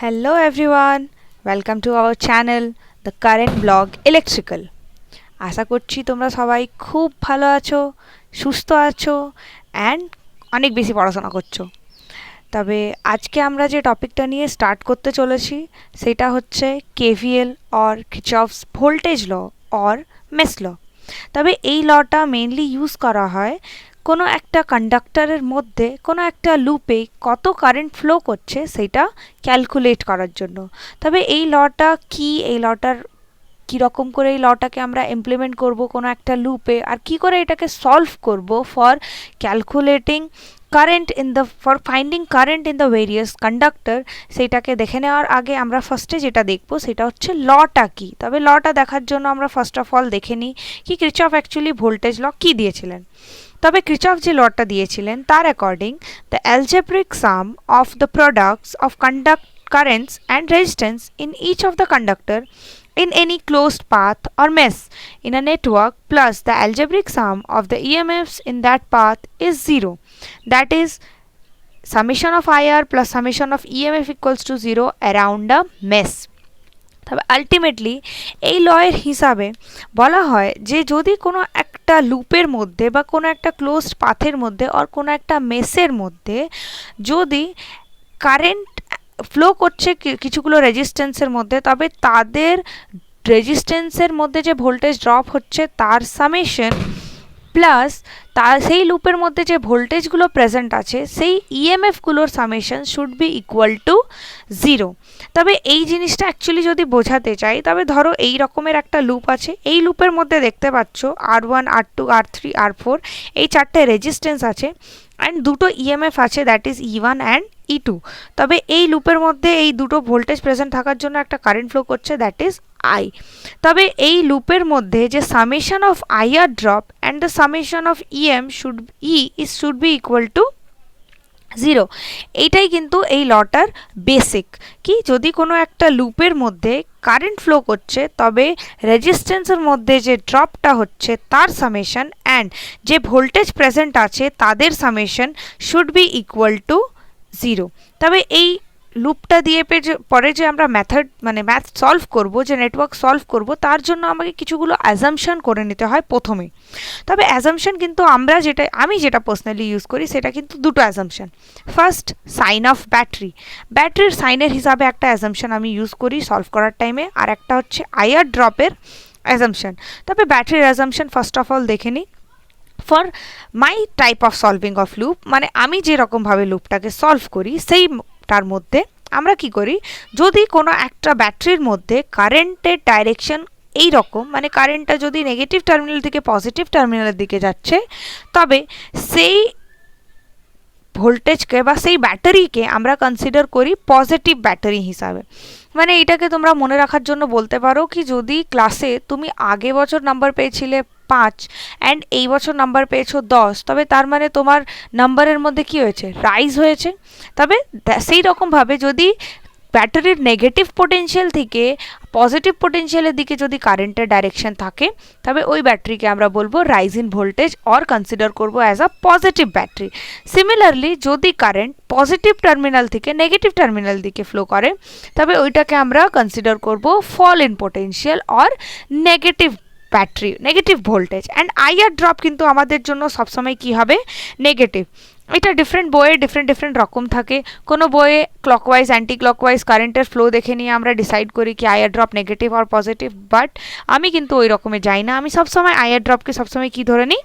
Hello everyone, welcome to our channel The Current Blog Electrical. আশা করছি তোমরা সবাই খুব ভালো আছো, সুস্থ আছো অ্যান্ড অনেক বেশি পড়াশোনা করছো। তবে আজকে আমরা যে টপিকটা নিয়ে স্টার্ট করতে চলেছি সেটা হচ্ছে KVL or Kirchhoff's voltage law or mesh law. তবে এই লটা মেইনলি ইউজ করা হয় কোনো একটা কন্ডাক্টরের মধ্যে কোনো একটা লুপে কত কারেন্ট ফ্লো করছে সেটা ক্যালকুলেট করার জন্য। তবে এই লটা কি, এই লটার কীরকম করে এই লটাকে আমরা ইমপ্লিমেন্ট করব কোনো একটা লুপে, আর কি করে এটাকে সলভ করব for calculating current in the for finding current in the various conductor, সেইটাকে দেখে নেওয়ার আগে আমরা ফার্স্টে যেটা দেখব সেটা হচ্ছে লটা কি। তবে লটা দেখার জন্য আমরা ফার্স্ট অফ অল দেখে নিই কি কিরচফ অ্যাকচুয়ালি ভোল্টেজ ল কী দিয়েছিলেন। তবে কিরচফ যে লটা দিয়েছিলেন তার according the algebraic some of the products of conduct currents and resistance in each of the conductor in any closed path or mesh in a network plus the algebraic sum of the EMFs in that path is 0. That is summation of IR plus summation of EMF equals to 0 around a mesh. তবে ultimately এই লয়ের হিসাবে বলা হয় যে যদি কোনো একটা লুপের মধ্যে বা কোনো একটা ক্লোজড পাথের মধ্যে আর কোনো একটা মেসের মধ্যে যদি কারেন্ট ফ্লো করছে কিছুগুলো রেজিস্ট্যান্সের মধ্যে, তবে তাদের রেজিস্ট্যান্সের মধ্যে যে ভোল্টেজ ড্রপ হচ্ছে তার সামেশন প্লাস তার সেই লুপের মধ্যে যে ভোল্টেজগুলো প্রেজেন্ট আছে সেই ইএমএফগুলোর summation should be equal to 0। তবে এই জিনিসটা অ্যাকচুয়ালি যদি বোঝাতে চাই তবে ধরো এই রকমের একটা লুপ আছে, এই লুপের মধ্যে দেখতে পাচ্ছ R1 R2 R3 R4 এই চারটে রেজিস্ট্যান্স আছে অ্যান্ড দুটো ইএমএফ আছে, that is E1 and E2। তবে এই লুপের মধ্যে এই দুটো ভোল্টেজ প্রেজেন্ট থাকার জন্য একটা কারেন্ট ফ্লো করছে, দ্যাট ইজ I। তবে এই লুপের মধ্যে যে summation of IR drop and the summation of EM should be equal to 0। এইটাই কিন্তু এই লটার বেসিক কি, যদি কোনো একটা লুপের মধ্যে কারেন্ট ফ্লো করছে তবে রেজিস্ট্যান্সের মধ্যে যে ড্রপটা হচ্ছে তার সামেশন অ্যান্ড যে ভোল্টেজ প্রেজেন্ট আছে তাদের summation should be equal to 0। তবে এই লুপটা দিয়ে পরে যে আমরা ম্যাথ সলভ করব, যে নেটওয়ার্ক সলভ করব, তার জন্য আমাকে কিছুগুলো অ্যাজাম্পশন করে নিতে হয় প্রথমে। তবে অ্যাজাম্পশন কিন্তু আমি যেটা পার্সোনালি ইউজ করি সেটা কিন্তু দুটো অ্যাজাম্পশন। ফার্স্ট, সাইন অফ ব্যাটারির সাইনের হিসাবে একটা অ্যাজাম্পশন আমি ইউজ করি সলভ করার টাইমে, আর একটা হচ্ছে আইআর ড্রপের অ্যাজাম্পশন। তবে ব্যাটারির অ্যাজাম্পশন ফার্স্ট অফ অল দেখে নিই। For my type of solving of loop, মানে আমি যেরকমভাবে লুপটাকে সলভ করি সেইটার মধ্যে আমরা কি করি, যদি কোনো একটা ব্যাটারির মধ্যে কারেন্টের ডাইরেকশন এই রকম, মানে কারেন্টটা যদি নেগেটিভ টার্মিনাল থেকে পজিটিভ টার্মিনালের দিকে যাচ্ছে, তবে সেই ভোল্টেজকে বা সেই ব্যাটারিকে আমরা কনসিডার করি পজিটিভ ব্যাটারি হিসাবে। মানে এটাকে তোমরা মনে রাখার জন্য বলতে পারো কি, যদি ক্লাসে তুমি আগে বছর নাম্বার পেয়েছিলে 5 অ্যান্ড এই বছর নাম্বার পেয়েছো 10, তবে তার মানে তোমার নাম্বারের মধ্যে কি হয়েছে, রাইজ হয়েছে। তবে সেই রকমভাবে যদি ব্যাটারির নেগেটিভ পোটেনশিয়াল থেকে পজিটিভ পোটেনশিয়ালের দিকে যদি কারেন্টের ডাইরেকশন থাকে তবে ওই ব্যাটারিকে আমরা বলবো rise in voltage or consider করবো as a positive battery. Similarly যদি কারেন্ট পজিটিভ টার্মিনাল থেকে নেগেটিভ টার্মিনাল দিকে ফ্লো করে তবে ওইটাকে আমরা কনসিডার করবো fall in potential or negative battery, negative voltage. And IR drop কিন্তু আমাদের জন্য সবসময় কি হবে, নেগেটিভ। এটা ডিফারেন্ট বইয়ে ডিফারেন্ট রকম থাকে। কোনো বইয়ে ক্লকওয়াইজ অ্যান্টি ক্লকওয়াইজ কারেন্টের ফ্লো দেখে নিয়ে আমরা ডিসাইড করি কি আইআর ড্রপ নেগেটিভ আর পজিটিভ, বাট আমি কিন্তু ওই রকমে যাই না। আমি সবসময় আইআর ড্রপকে সবসময় কি ধরে নিই,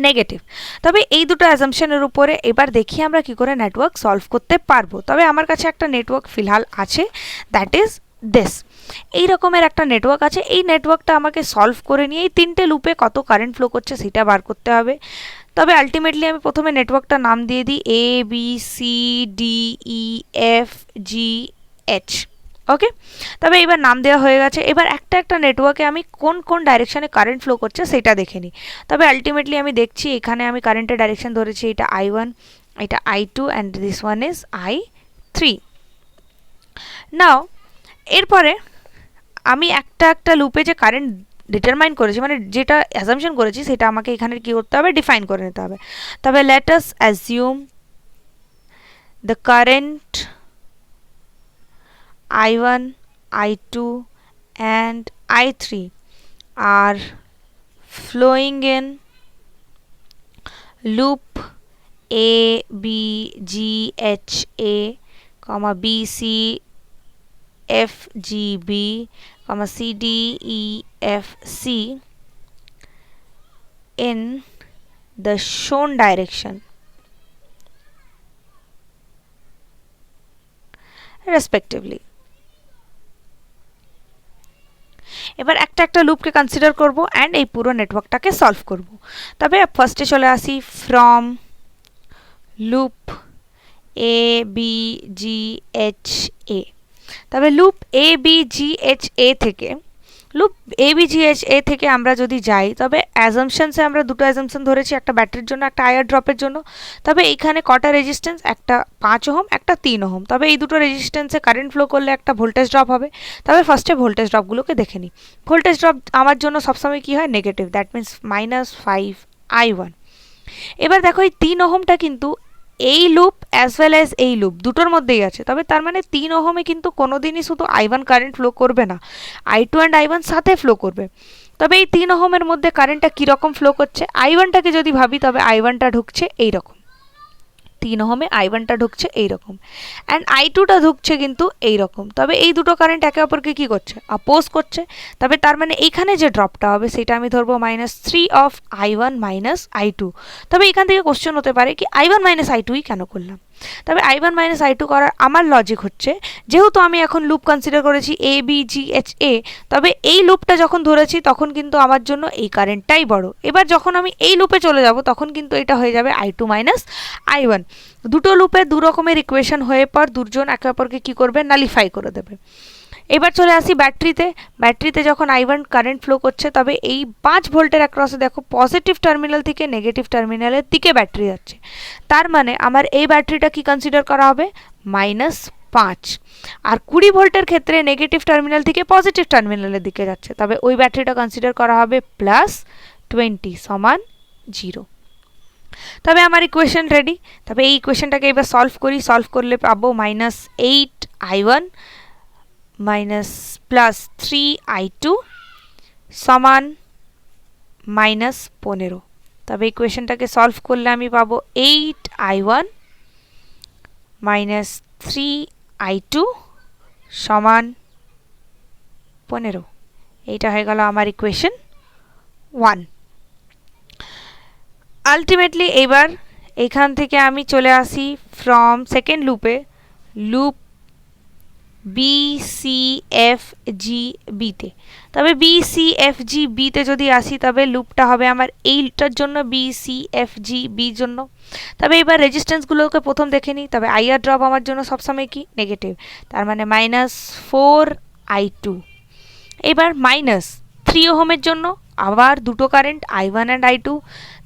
নেগেটিভ। তবে এই দুটো অ্যাজাম্পশনের উপরে এবার দেখি আমরা কি করে নেটওয়ার্ক সলভ করতে পারবো। তবে আমার কাছে একটা নেটওয়ার্ক ফিলহাল আছে, দ্যাট ইজ দিস। এই রকমের একটা নেটওয়ার্ক আছে, এই নেটওয়ার্কটা আমাকে সলভ করে নিয়ে এই তিনটে লুপে কত কারেন্ট ফ্লো করছে সেটা বার করতে হবে। তবে আলটিমেটলি আমি প্রথমে নেটওয়ার্কটা নাম দিয়ে দিই ABCDEFGH। ওকে, তবে এবার নাম দেওয়া হয়ে গেছে। এবার একটা নেটওয়ার্কে আমি কোন কোন ডাইরেকশনে কারেন্ট ফ্লো করছে সেটা দেখে নিই। তবে আলটিমেটলি আমি দেখছি এখানে আমি কারেন্টের ডাইরেকশন ধরেছি, এটা I1, এটা I2 and this one is I3। নাও এরপরে আমি একটা লুপে যে কারেন্ট ডিটারমাইন করেছি, মানে যেটা অ্যাজাম্পশন করেছি সেটা আমাকে এখানে কি করতে হবে, ডিফাইন করে নিতে হবে। তবে let us assume the current I1, I2 and I3 are flowing in loop A, B, G, H, A, comma B, C, F, G, B, comma C, D, E, F, C in the shown direction respectively. এবার একটা একটা লুপকে consider করব and এই পুরো নেটওয়ার্কটাকে solve করব। তবে ফার্স্টে চলে আসি from loop A B G H A. তবে loop A B G H A থেকে loop A B G H A থেকে আমরা যদি যাই তবে অ্যাজাম্পশনসে আমরা দুটো অ্যাজাম্পশন ধরেছি, একটা ব্যাটারির জন্য একটা আইআর ড্রপের জন্য। তবে এইখানে কটা রেজিস্ট্যান্স, একটা 5 ওহম একটা 3 ওহম। তবে এই দুটো রেজিস্ট্যান্সে কারেন্ট ফ্লো করলে একটা ভোল্টেজ ড্রপ হবে। তবে ফার্স্টে ভোল্টেজ ড্রপগুলোকে দেখে নিই। ভোল্টেজ ড্রপ আমার জন্য সবসময় কী হয়, নেগেটিভ, দ্যাট মিনস -5I1। এবার দেখো এই 3 ওহমটা কিন্তু এই লুপ অ্যাজ ওয়েল অ্যাজ এই লুপ দুটোর মধ্যেই আছে। তবে তার মানে 3 ওহমে কিন্তু কোনোদিনই শুধু I1 কারেন্ট ফ্লো করবে না, I2 অ্যান্ড I1 সাথে ফ্লো করবে। তবে এই 3 ওহমের মধ্যে কারেন্টটা কীরকম ফ্লো করছে, I1টাকে যদি ভাবি তবে I1টা ঢুকছে এইরকম, 3 ওহমে I1টা ঢুকছে এইরকম, অ্যান্ড I2টা ঢুকছে কিন্তু এইরকম। তবে এই দুটো কারেন্ট একে অপরকে কী করছে, অপোজ করছে। তবে তার মানে এইখানে যে ড্রপটা হবে সেটা আমি ধরবো -3 অফ I1 মাইনাস I2। তবে এখান থেকে কোশ্চেন হতে পারে কি I1 মাইনাস I2ই কেন করলাম। তবে I1 মাইনাস I2 করার আমার লজিক হচ্ছে, যেহেতু আমি এখন লুপ কনসিডার করেছি এ বি জি এইচ এ, তবে এই লুপটা যখন ধরেছি তখন কিন্তু আমার জন্য এই কারেন্টটাই বড়। এবার যখন আমি এই লুপে চলে যাব তখন কিন্তু এটা হয়ে যাবে I2 মাইনাস I1। দুটো লুপে দু রকমের ইকুয়েশন হয়ে পর দুজন একে অপরকে কী করবে, নালিফাই করে দেবে। এবার চলে আসি ব্যাটারিতে। ব্যাটারিতে যখন I1 কারেন্ট ফ্লো করছে তবে এই 5 ভোল্টের অ্যাক্রসে দেখো পজিটিভ টার্মিনাল থেকে নেগেটিভ টার্মিনালের দিকে ব্যাটারি যাচ্ছে। তার মানে আমার এই ব্যাটারিটা কি কনসিডার করা হবে, -5। আর 20 ভোল্টের ক্ষেত্রে নেগেটিভ টার্মিনাল থেকে পজিটিভ টার্মিনালের দিকে যাচ্ছে, তবে ওই ব্যাটারিটা কনসিডার করা হবে +20 সমান 0। তবে আমার ইকুয়েশন রেডি। তবে এই ইকুয়েশনটাকে এবার সলভ করি। সলভ করলে পাবো -8I1 +3I2 সমান -15। তবে ইকুয়েশনটাকে সলভ করলে আমি পাবো 8I1 -3I2 সমান 15। এইটা হয়ে গেল আমার ইকুয়েশন 1। আলটিমেটলি এবার এখান থেকে আমি চলে আসি ফ্রম সেকেন্ড লুপে, loop B C F G বিতে। তবে বি সি এফ জি বিতে যদি আসি তবে লুপটা হবে আমার এইটার জন্য বি সি এফ জি বির জন্য। তবে এবার রেজিস্ট্যান্সগুলোকে প্রথম দেখে নিই। তবে আইআর ড্রপ আমার জন্য সবসময় কি, নেগেটিভ, তার মানে -4I2। এবার -3 ওহমের জন্য আবার দুটো কারেন্ট I1 অ্যান্ড I2।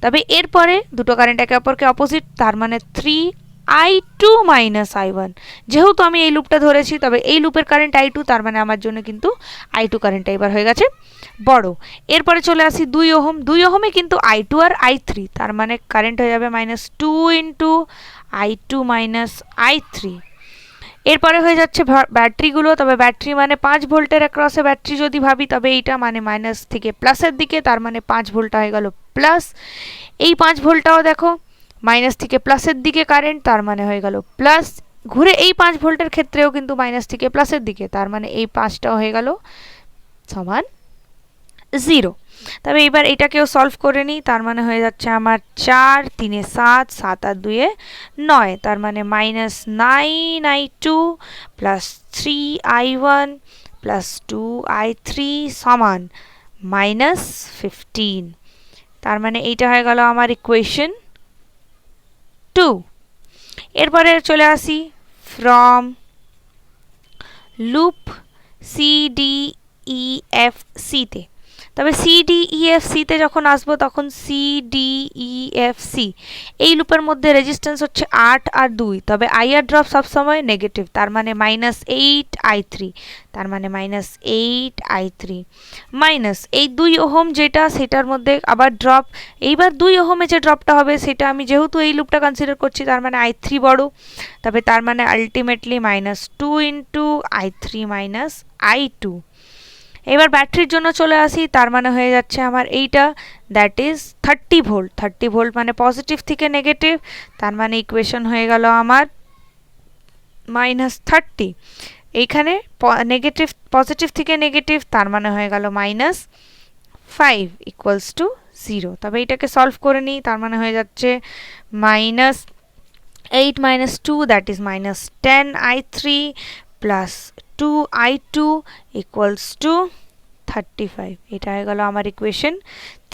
তবে এরপরে দুটো কারেন্ট একে অপরকে অপোজিট, তার মানে 3I2 মাইনাস I1। যেহেতু আমি এই লুপটা ধরেছি তবে এই লুপের কারেন্ট I2, তার মানে আমার জন্য কিন্তু I2 কারেন্টটা এবার হয়ে গেছে বড়। এরপরে চলে আসি 2 ওহম। 2 ওহমে কিন্তু I2 আর I3, তার মানে কারেন্ট হয়ে যাবে -2 ইন্টু I2 মাইনাস I3। এরপরে হয়ে যাচ্ছে ব্যাটারিগুলো। তবে ব্যাটারি মানে 5 ভোল্টের অ্যাক্রসে ব্যাটারি যদি ভাবি তবে এইটা মানে মাইনাস থেকে প্লাসের দিকে, তার মানে 5 ভোল্টটা হয়ে গেল প্লাস। এই 5 ভোল্টটাও দেখো মাইনাস থেকে প্লাসের দিকে কারেন্ট, তার মানে হয়ে গেল প্লাস। ঘুরে এই 5 ভোল্টের ক্ষেত্রেও কিন্তু মাইনাস থেকে প্লাসের দিকে, তার মানে এই 5টাও হয়ে গেল সমান 0। তবে এবার এটাকেও সলভ করে নিই। তার মানে হয়ে যাচ্ছে আমার 4 3 7 7 আর 2 9, তার মানে -9I2 +3I1 +2I3 সমান -15। তার মানে এইটা হয়ে গেল আমার ইকুয়েশন 2। এরপরে চলে আসি from loop C D E F সিতে। তবে সি ডি ই এফ সিতে যখন আসবো তখন C D E F C এই লুপের মধ্যে রেজিস্ট্যান্স হচ্ছে 8 আর 2, তবে আইআর ড্রপ সবসময় নেগেটিভ, তার মানে -8I3, তার মানে -8I3 মাইনাস এই 2 ওহম যেটা সেটার মধ্যে আবার ড্রপ। এইবার 2 ওহমে যে ড্রপটা হবে সেটা আমি যেহেতু এই লুপটা কনসিডার করছি তার মানে I3 বড়, তবে তার মানে ultimately -2 into I3 minus I2। এবার ব্যাটারির জন্য চলে আসি, তার মানে হয়ে যাচ্ছে আমার এইটা, দ্যাট ইজ 30 ভোল্ট। 30 ভোল্ট মানে পজিটিভ থেকে নেগেটিভ, তার মানে ইকুয়েশন হয়ে গেল আমার -30। এইখানে নেগেটিভ পজিটিভ থেকে নেগেটিভ, তার মানে হয়ে গেল -5 ইকুয়ালস টু 0। তবে এটাকে সলভ করে নিই, তার মানে হয়ে যাচ্ছে -8 minus 2 that is -10I3 plus 2I2 equals to 35। এটা হয়ে গেল আমার ইকুয়েশন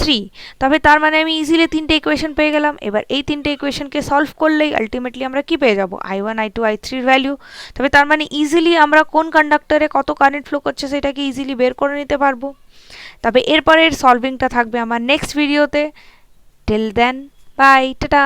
3। তবে তার মানে আমি ইজিলি তিনটে ইকুয়েশন পেয়ে গেলাম। এবার এই তিনটে ইকুয়েশনকে সলভ করলেই আলটিমেটলি আমরা কি পেয়ে যাব, I1 I2 I3 এর ভ্যালু। তবে তার মানে ইজিলি আমরা কোন কন্ডাক্টরে কত কারেন্ট ফ্লো করছে সেটাকে ইজিলি বের করে নিতে পারবো। তবে এরপরের সলভিংটা থাকবে আমার নেক্সট ভিডিওতে। Till then bye, tata.